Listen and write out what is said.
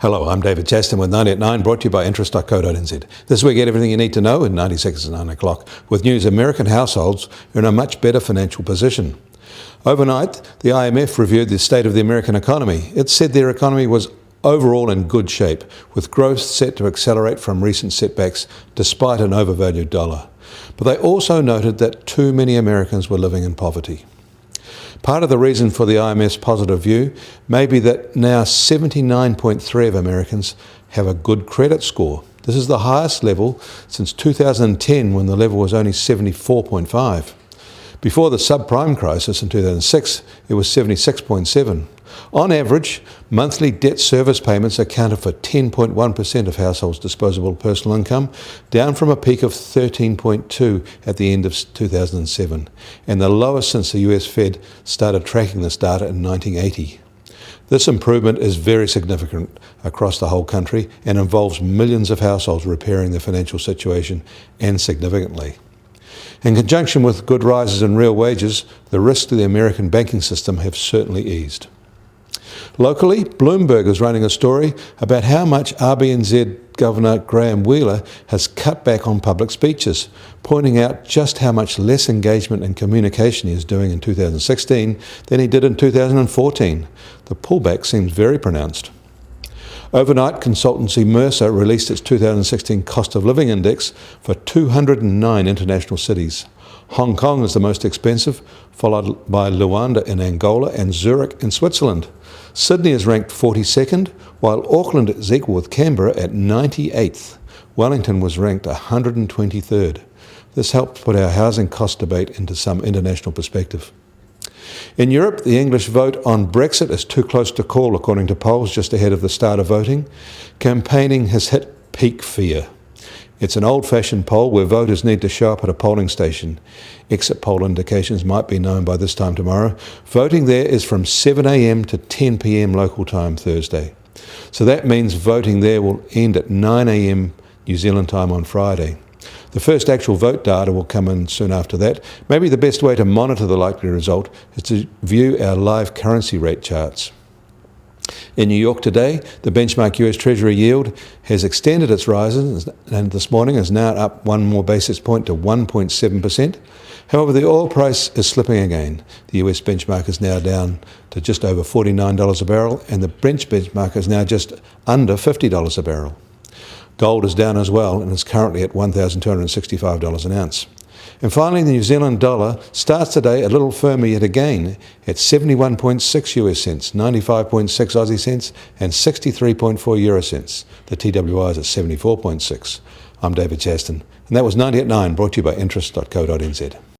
Hello, I'm David Chaston with 90 at 9, brought to you by interest.co.nz. This week, get everything you need to know in 90 seconds at 9 o'clock. With news, American households are in a much better financial position. Overnight, the IMF reviewed the state of the American economy. It said their economy was overall in good shape, with growth set to accelerate from recent setbacks despite an overvalued dollar. But they also noted that too many Americans were living in poverty. Part of the reason for the IMF's positive view may be that now 79.3% of Americans have a good credit score. This is the highest level since 2010, when the level was only 74.5%. Before the subprime crisis in 2006, it was 76.7%. On average, monthly debt service payments accounted for 10.1% of households' disposable personal income, down from a peak of 13.2% at the end of 2007, and the lowest since the US Fed started tracking this data in 1980. This improvement is very significant across the whole country and involves millions of households repairing their financial situation, and significantly. In conjunction with good rises in real wages, the risks to the American banking system have certainly eased. Locally, Bloomberg is running a story about how much RBNZ Governor Graham Wheeler has cut back on public speeches, pointing out just how much less engagement and communication he is doing in 2016 than he did in 2014. The pullback seems very pronounced. Overnight, consultancy Mercer released its 2016 Cost of Living Index for 209 international cities. Hong Kong is the most expensive, followed by Luanda in Angola and Zurich in Switzerland. Sydney is ranked 42nd, while Auckland is equal with Canberra at 98th. Wellington was ranked 123rd. This helped put our housing cost debate into some international perspective. In Europe, the English vote on Brexit is too close to call, according to polls just ahead of the start of voting. Campaigning has hit peak fear. It's an old-fashioned poll where voters need to show up at a polling station. Exit poll indications might be known by this time tomorrow. Voting there is from 7 a.m. to 10 p.m. local time Thursday. So that means voting there will end at 9 a.m. New Zealand time on Friday. The first actual vote data will come in soon after that. Maybe the best way to monitor the likely result is to view our live currency rate charts. In New York today, the benchmark US Treasury yield has extended its rises and this morning is now up one more basis point to 1.7%. However, the oil price is slipping again. The US benchmark is now down to just over $49 a barrel, and the Brent benchmark is now just under $50 a barrel. Gold is down as well and is currently at $1,265 an ounce. And finally, the New Zealand dollar starts today a little firmer yet again at 71.6 US cents, 95.6 Aussie cents, and 63.4 euro cents. The TWI is at 74.6. I'm David Chaston, and that was 90 at 9, brought to you by interest.co.nz.